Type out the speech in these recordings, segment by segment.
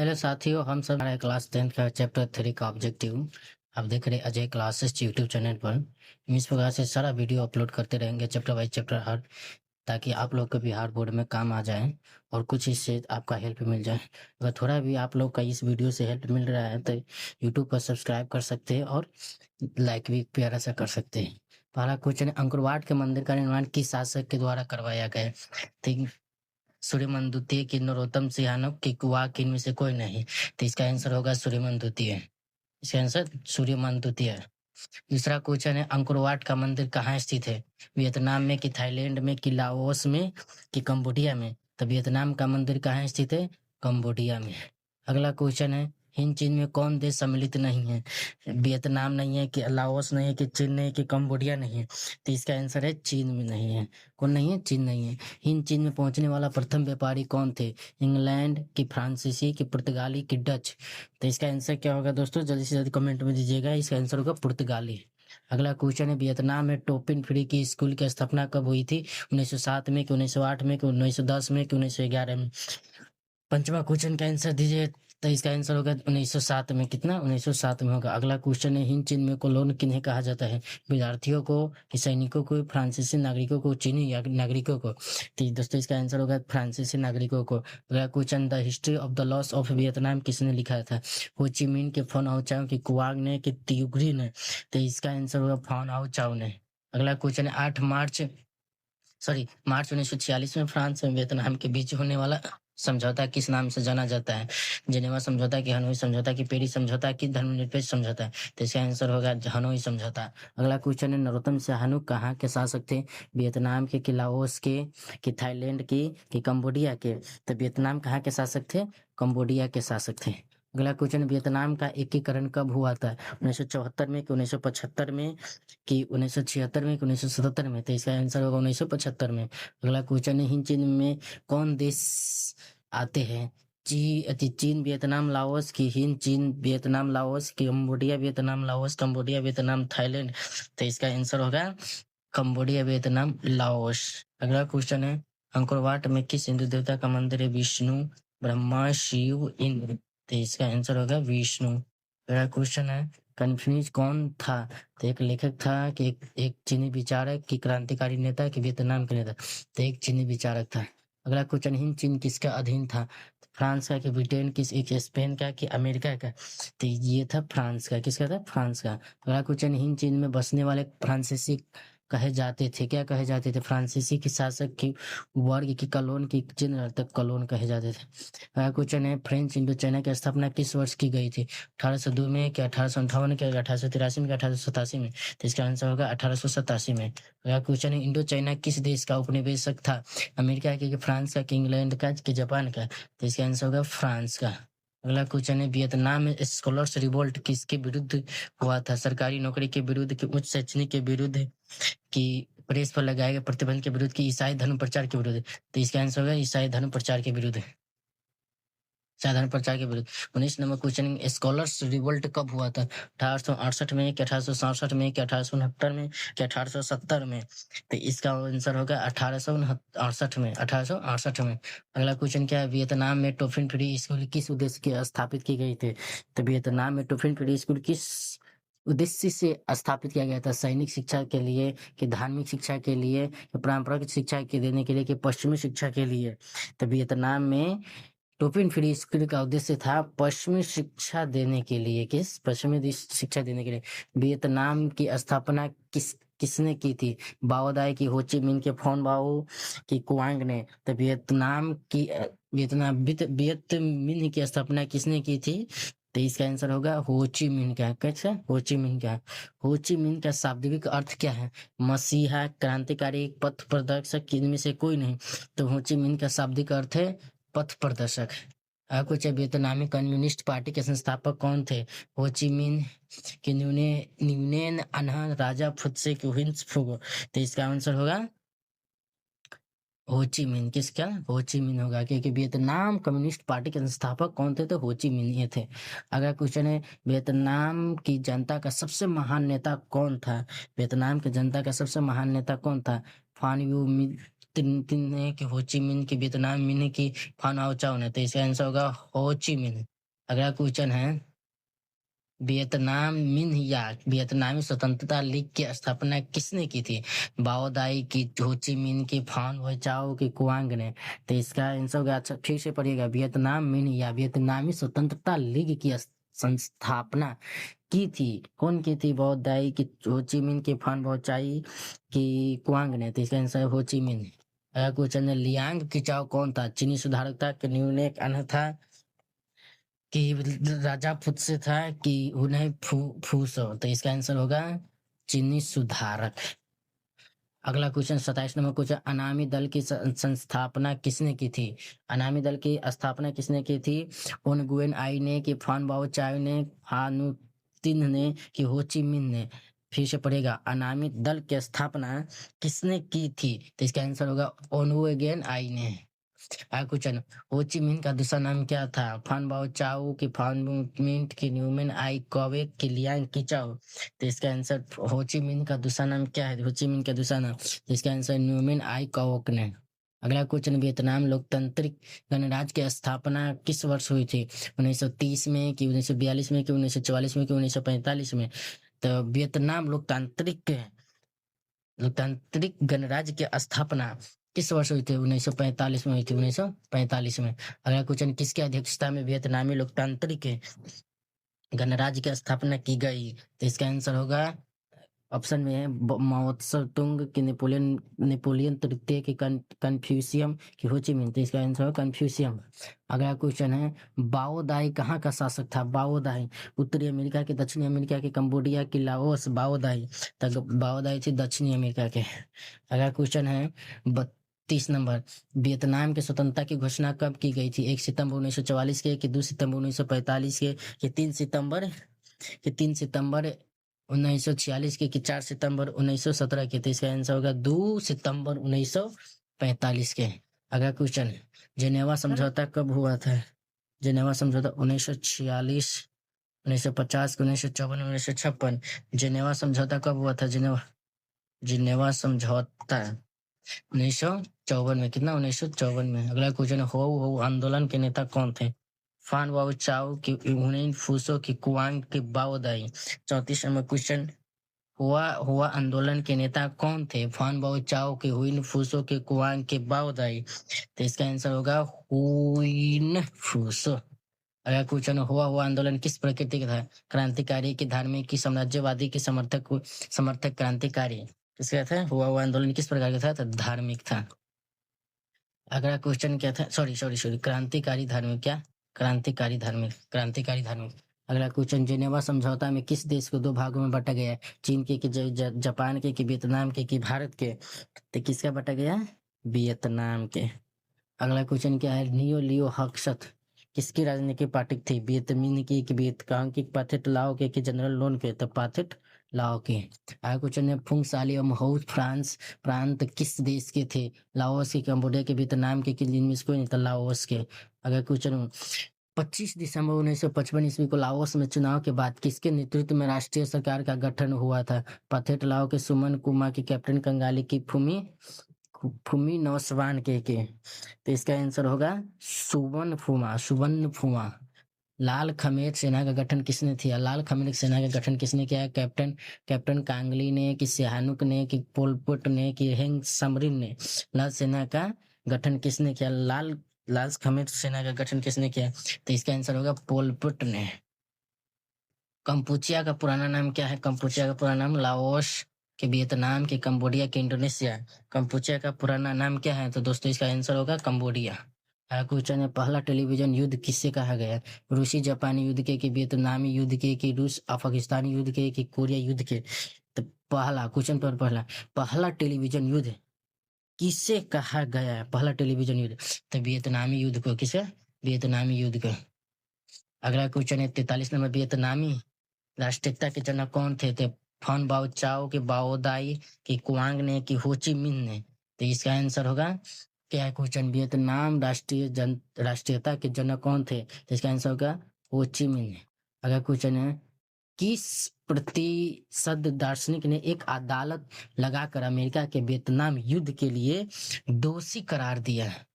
Hello साथियों, हम सब हमारे क्लास 10 का चैप्टर 3 का ऑब्जेक्टिव आप देख रहे अजय क्लासेस यूट्यूब चैनल पर। इस प्रकार से सारा वीडियो अपलोड करते रहेंगे चैप्टर बाई चैप्टर हर, ताकि आप लोग को भी हार्ड बोर्ड में काम आ जाए और कुछ इससे आपका हेल्प मिल जाए। अगर थोड़ा भी आप लोग का इस वीडियो से हेल्प मिल रहा है तो यूट्यूब पर सब्सक्राइब कर सकते हैं और लाइक भी प्यारा सा कर सकते हैं। पहला क्वेश्चन है, अंकुरवाट के मंदिर का निर्माण किस शासक के द्वारा करवाया गया? ठीक, सूर्यमन द्वितीय की, नरोत्तम सिंहानक की, कुआ की, इनमें से कोई नहीं। तो इसका आंसर होगा सूर्यमन द्वितीय। इसका आंसर सूर्यमन द्वितीय। दूसरा क्वेश्चन है, अंकोरवाट का मंदिर कहाँ स्थित है? वियतनाम में कि थाईलैंड में कि लाओस में कि कंबोडिया में? तो वियतनाम का मंदिर कहाँ स्थित है? कंबोडिया में। अगला क्वेश्चन है, हिंद चीन में कौन देश सम्मिलित नहीं है? वियतनाम नहीं है कि लाओस नहीं है कि चीन नहीं है कि कंबोडिया नहीं है? तो इसका आंसर है चीन में नहीं है। कौन नहीं है? चीन नहीं है। हिंद चीन में पहुंचने वाला प्रथम व्यापारी कौन थे? इंग्लैंड की, फ्रांसीसी की, पुर्तगाली की, डच? तो इसका आंसर क्या होगा दोस्तों? जल्दी से जल्दी कमेंट में दीजिएगा। इसका आंसर होगा पुर्तगाली। अगला क्वेश्चन है, वियतनाम में टोपिन फ्री की स्कूल की स्थापना कब हुई थी? 1907 में कि 1908 में कि 1910 में कि 1911 में? पंचमा क्वेश्चन का आंसर दीजिए। तो इसका आंसर होगा 1907 में। कितना? 1907 में होगा। अगला क्वेश्चन है, हिंद चीन में कोलोन किन्हें कहा जाता है? विद्यार्थियों को कि सैनिकों को, फ्रांसीसी नागरिकों को, चीनी नागरिकों को? तो दोस्तों इसका आंसर होगा फ्रांसीसी नागरिकों को। अगला question, the history of the loss of Vietnam किसने लिखा था? हो ची मिन के, फोन आउ चाउ की, कुआंग ने कि त्यूग्री ने? तो इसका आंसर होगा फोन आउ चाउ ने। अगला क्वेश्चन है, मार्च 1946 में फ्रांस और वियतनाम के बीच होने वाला समझौता किस नाम से जाना जाता है? जिनेवा समझौता, की हनोई समझौता, की पेरिस समझौता, की धर्मनिरपेक्ष समझौता? तो इसका आंसर होगा हनोई समझौता। अगला क्वेश्चन है, नरोत्तम सिंहानुक कहाँ के शासक थे? वियतनाम के कि लाओस के कि थाईलैंड की कि कंबोडिया के? तो वियतनाम कहाँ के शासक थे? कंबोडिया के शासक थे। अगला क्वेश्चन, वियतनाम का एकीकरण कब हुआ था? 1974 में कि 1975 में कि 1976 में कि 1977 में? तो इसका आंसर होगा 1975 में। अगला क्वेश्चन है, हिंद चीन में कौन देश आते हैं? चीन, वियतनाम, लाओस की हिंद चीन, Vietnam, Laos, Cambodia, Vietnam, Laos, Cambodia, Vietnam, Thailand? तो इसका आंसर होगा कंबोडिया, वियतनाम, लाओस। अगला क्वेश्चन है, अंकोरवाट में किस हिंदू देवता का मंदिर है? विष्णु, ब्रह्मा, शिव, इंद्र? तो इसका आंसर होगा विष्णु। अगला क्वेश्चन है, कन्फ्यूज कौन था? तो एक लेखक था कि एक चीनी विचारक की, क्रांतिकारी नेता कि वियतनाम के नेता? तो एक चीनी विचारक था। अगला क्वेश्चन, हिंद चीन किसका अधीन था? फ्रांस का कि ब्रिटेन किस, एक स्पेन का कि अमेरिका का? तो ये था फ्रांस का। किसका था? फ्रांस का। अगला क्वेश्चन, हिंद चीन में बसने वाले फ्रांसीसी कहे जाते थे? क्या कहे जाते थे? फ्रांसीसी की शासक की, वर्ग की, कलोन की, चिन्ह तक कलोन कहे जाते थे। अगला क्वेश्चन है, फ्रेंच इंडो चाइना की स्थापना किस वर्ष की गई थी? 1802 में कि 1858 के, 1883 में कि 1887 में? तो इसका आंसर होगा 1887 में। अगला क्वेश्चन है, इंडो चाइना किस देश का उपनिवेशक था? अमेरिका के कि फ्रांस का कि इंग्लैंड का कि जापान का? तो इसका आंसर होगा फ्रांस का। अगला क्वेश्चन है, वियतनाम में स्कॉलर्स रिवोल्ट किसके विरुद्ध हुआ था? सरकारी नौकरी के विरुद्ध कि उच्च शैक्षणिक के विरुद्ध कि प्रेस पर लगाए गए प्रतिबंध के विरुद्ध कि ईसाई धर्म प्रचार के विरुद्ध? तो इसका आंसर होगा ईसाई धर्म प्रचार के विरुद्ध। साधारण प्रचार के विरुद्ध। 19 नंबर क्वेश्चन, स्कॉलर्स रिवोल्ट कब हुआ था? 1868 में कि 1867 में कि 1869 में कि 1870 में? तो इसका आंसर होगा 1868 में। 1868 में। अगला क्वेश्चन क्या है, वियतनाम में टोफिन फ्री स्कूल किस उद्देश्य के स्थापित की गई थी? तो वियतनाम में टोफिन फ्री स्कूल किस उद्देश्य से स्थापित किया गया था? सैनिक शिक्षा के लिए कि धार्मिक शिक्षा के लिए कि परंपरागत शिक्षा के देने के लिए कि पश्चिमी शिक्षा के लिए? तो वियतनाम में टोपिन फ्री स्कूल का उद्देश्य था पश्चिमी शिक्षा देने के लिए। किस? पश्चिमी शिक्षा देने के लिए। वियतनाम की स्थापना किसने की थी? बाओदाई की, होची मिन के, फोन बाओ की, कुआंग ने? तो वियतमिन की स्थापना किसने की थी? तो इसका आंसर होगा होची मिन का। कैसे? होची मिन का। होची मिन का शाब्दिक अर्थ क्या है? मसीहा, क्रांतिकारी, पथ प्रदर्शक, इनमें से कोई नहीं। तो होची मिन का शाब्दिक अर्थ है पथ प्रदर्शक। कुछ वियतनामी कम्युनिस्ट पार्टी के संस्थापक कौन थे? हो ची मिन के, न्यूनेन अनहा, राजा फुत्से के, हिंस फुगो? तो इसका आंसर होगा हो ची मिन। किसका? हो ची मिन होगा, क्योंकि वियतनाम कम्युनिस्ट पार्टी के संस्थापक कौन थे? तो हो ची मिन ये थे। अगला क्वेश्चन है, वियतनाम की जनता का सबसे महान नेता कौन था? वियतनाम की जनता का सबसे महान नेता कौन था? फान यू मिन तिन तिन ने कि हो ची मिन की, वियतनाम मिन की, फान आओ चाओ ने? तो इसका आंसर होगा हो ची मिन। अगला क्वेश्चन है, वियतनाम मिन्ह या वियतनामी स्वतंत्रता लीग की स्थापना किसने की थी? बाओ दाई की, हो ची मिन्ह की, फान चाओ की, कुआंग ने? तो इसका आंसर होगा, अच्छा ठीक से पढ़िएगा, वियतनाम मिन्ह या वियतनामी स्वतंत्रता लीग की संस्थापना की थी। कौन की थी? बाओ दाई की, हो ची मिन्ह की, फान चाई की, कुआंग ने? तो इसका आंसर है हो ची मिन्ह। अगला क्वेश्चन है, लियांग किचाओ कौन था? चीनी सुधारक था कि न्यूनेक अनह था कि राजा फुत्से था कि उन्हें फूसो? तो इसका आंसर होगा चीनी सुधारक। अगला क्वेश्चन 27 नंबर क्वेश्चन, अनामी दल की संस्थापना किसने की थी? अनामी दल की स्थापना किसने की थी? उन गुएन आई ने, कि फान बाओ चाय ने, हानु तिन ने, कि हो ची मिन ने? फिर से पढ़ेगा, अनामी दल की स्थापना किसने की थी? तो इसका आंसर होगा ओनुएगेन आई ने। क्वेश्चन, हो ची मिन्ह का दूसरा नाम क्या था? फान बाओ चाओ की, फान मिंट की, न्यूमैन आई कॉवे की, लियांग किचाओ? तो इसका आंसर, हो ची मिन्ह का दूसरा नाम क्या है? हो ची मिन्ह का दूसरा नाम, तो इसका आंसर न्यूमैन आई कॉवक ने। अगला क्वेश्चन, वियतनाम लोकतांत्रिक गणराज्य की स्थापना किस वर्ष हुई थी? 1930 में कि 1942 में कि 1944 में कि 1945 में? तो वियतनाम लोकतांत्रिक लोकतांत्रिक गणराज्य की स्थापना किस वर्ष हुई थी? 1945 में हुई थी, 1945 में। अगला क्वेश्चन, किसकी अध्यक्षता में वियतनामी लोकतांत्रिक गणराज्य की स्थापना की गई? तो इसका आंसर होगा, ऑप्शन में है माओ त्से तुंग की, नेपोलियन तृतीय की, कन्फ्यूशियम की, हो ची मिन्ह? तो इसका आंसर है कन्फ्यूशियम। अगला क्वेश्चन है, बाओ दाई कहाँ का शासक था? बाओ दाई उत्तरी अमेरिका के, दक्षिणी अमेरिका के, कंबोडिया की, लाओस? बाओ दाई, तो बाओ दाई थी दक्षिणी अमेरिका के। अगला क्वेश्चन है 32 नंबर, वियतनाम की स्वतंत्रता की घोषणा कब की गई थी? 1 सितंबर 1944 के, कि 2 सितंबर 1945 के, कि 3 सितंबर 1946 के, कि 4 सितंबर 1917 के? तो इसका आंसर होगा 2 सितंबर 1945 के। अगला क्वेश्चन, जेनेवा समझौता कब हुआ था? जेनेवा समझौता 1946, 1950 के, 1954, 1956? जेनेवा समझौता कब हुआ था? जेनेवा समझौता 1954 में। कितना? 1954 में। अगला क्वेश्चन, हो आंदोलन के नेता कौन थे? फान बाओ चाओ की, हुनैन फूसो की, कुआंग की, बाओ दाई? 34 नंबर क्वेश्चन, हुआ आंदोलन के नेता कौन थे? फान बाओ चाओ के, हुइन फूसो के, कुआंग के, बाओ दाई? तो इसका आंसर होगा हुइन फूसो। अगला क्वेश्चन, हुआ आंदोलन किस प्रकृति का था? क्रांतिकारी की, धार्मिक की, साम्राज्यवादी की, समर्थक क्रांतिकारी? किसका था? हुआ आंदोलन किस प्रकार का था? तो धार्मिक था। अगला क्वेश्चन क्या था? सॉरी, क्रांतिकारी धार्मिक, क्या? क्रांतिकारी धार्मिक। अगला क्वेश्चन, जेनेवा समझौता में किस देश को 2 भागों में बांटा गया है? चीन के, कि जापान के, कि वियतनाम के, कि भारत के? तो किसका बांटा गया? वियतनाम के। अगला क्वेश्चन क्या है, नियो लियो हक्सत किसकी राजनीतिक पार्टी थी? वियतमिन की, कि वियतकांग की, पाथिट लाओ के, कि जनरल लोन के? तो पाथिट लाओ के। अगला क्वेश्चन है, फुंग साली और महोज फ्रांस प्रांत किस देश के थे? लाओस के, कंबोडिया के, वियतनाम के, कि जिनमें से कोई नहीं था? लाओस के। अगला क्वेश्चन, 25 दिसंबर 1955 ईस्वी को लाओस में चुनाव के बाद किसके नेतृत्व में राष्ट्रीय सरकार का गठन हुआ था? पाथेट लाओ के, सुमन कुमा की, कैप्टन कंगाली की, फुमी नौसवान के? तो इसका आंसर होगा सुवन फुमा। लाल खमेर सेना का गठन किसने किया? लाल खमेर सेना का गठन किसने किया? कैप्टन कांगली ने, कि सिहानुक ने, कि पोलपुट ने, कि हेंग समरिन ने? लाल सेना का गठन किसने किया? लाल खमेर सेना का गठन किसने किया? तो इसका आंसर होगा पोलपुट ने। कंपुचिया का पुराना नाम क्या है? कंपुचिया का पुराना नाम लाओस के, वियतनाम के, कंबोडिया के, इंडोनेशिया? कंपुचिया का पुराना नाम क्या है? तो दोस्तों इसका आंसर होगा कंबोडिया। क्वेश्चन है, पहला टेलीविजन युद्ध किससे कहा गया? रूसी जापानी युद्ध के, कि वियतनामी युद्ध के, कि रूस अफगानिस्तान युद्ध के, कि कोरिया युद्ध के? तो पहला टेलीविजन युद्ध किससे कहा गया है? पहला टेलीविजन युद्ध तो वियतनामी युद्ध को। किसे? वियतनामी युद्ध को। अगला क्वेश्चन है 43 नंबर, वियतनामी राष्ट्रीयता के जनक कौन थे? तो फन बाओ चाओ, के बाओ दाई, कि कुआंग ने, कि हो ची मिन्ह ने? तो इसका आंसर होगा क्या है? क्वेश्चन, वियतनाम राष्ट्रीयता के जनक कौन थे? तो इसका आंसर होगा हो ची मिन्ह। अगला क्वेश्चन है, किस प्रतिशत दार्शनिक ने एक अदालत लगाकर अमेरिका के वियतनाम युद्ध के लिए दोषी करार दिया है?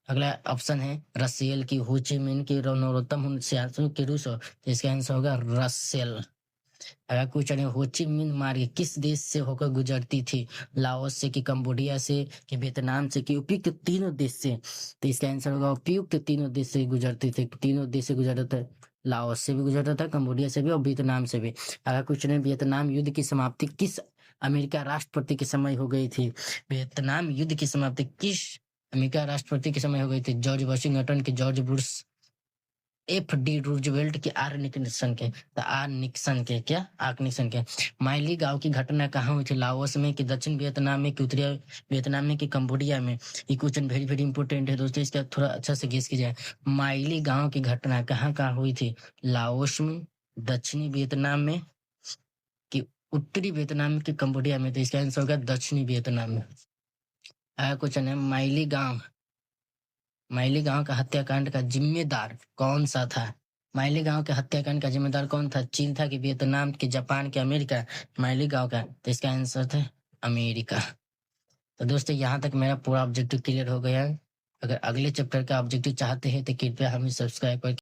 अगला ऑप्शन है रसियल की, होचिमिन की, नरोत्तम सियासु की, रूसो। तो इसका आंसर होगा रसियल। अगला क्वेश्चन है होचिमिन मार्ग किस देश से होकर गुजरती थी? लाओस से, कि कंबोडिया से, कि वियतनाम से, कि उपयुक्त तीनों देश से। तो इसका आंसर होगा उपयुक्त तीनों देश से गुजरती थी। तीनों देश से गुजरता था, लाओस से भी गुजरता था, कंबोडिया से भी और वियतनाम से भी। अगला क्वेश्चन है वियतनाम युद्ध की समाप्ति किस अमेरिका राष्ट्रपति के समय हो गई थी? वियतनाम युद्ध की समाप्ति किस अमेरिका राष्ट्रपति के समय हो गई थी? जॉर्ज वाशिंगटन के, George Bush, F D Roosevelt के, आर निक्सन के। तो आर निक्सन के, क्या आर निक्सन के। माइली गांव की घटना कहाँ हुई थी? लाओस में, कि दक्षिण वियतनाम में, कि उत्तरी वियतनाम में, कि कंबोडिया में? ये क्वेश्चन वेरी वेरी इंपॉर्टेंट है दोस्तों, इसका थोड़ा अच्छा से गेस कीजिए। माइली गांव की घटना कहाँ कहाँ हुई थी? लाओस में, दक्षिणी वियतनाम में, कि उत्तरी वियतनाम में, कि कंबोडिया में? तो इसका आंसर होगा दक्षिणी वियतनाम में। अगला क्वेश्चन है माइली गांव का हत्याकांड का जिम्मेदार कौन सा था? माइली गांव के हत्याकांड का जिम्मेदार कौन था? चीन था, कि वियतनाम, कि जापान, के अमेरिका? माइली गांव का, तो इसका आंसर था अमेरिका। तो दोस्तों यहाँ तक मेरा पूरा ऑब्जेक्टिव क्लियर हो गया है। अगर अगले चैप्टर का ऑब्जेक्टिव चाहते हैं तो कृपया हमें सब्सक्राइब कर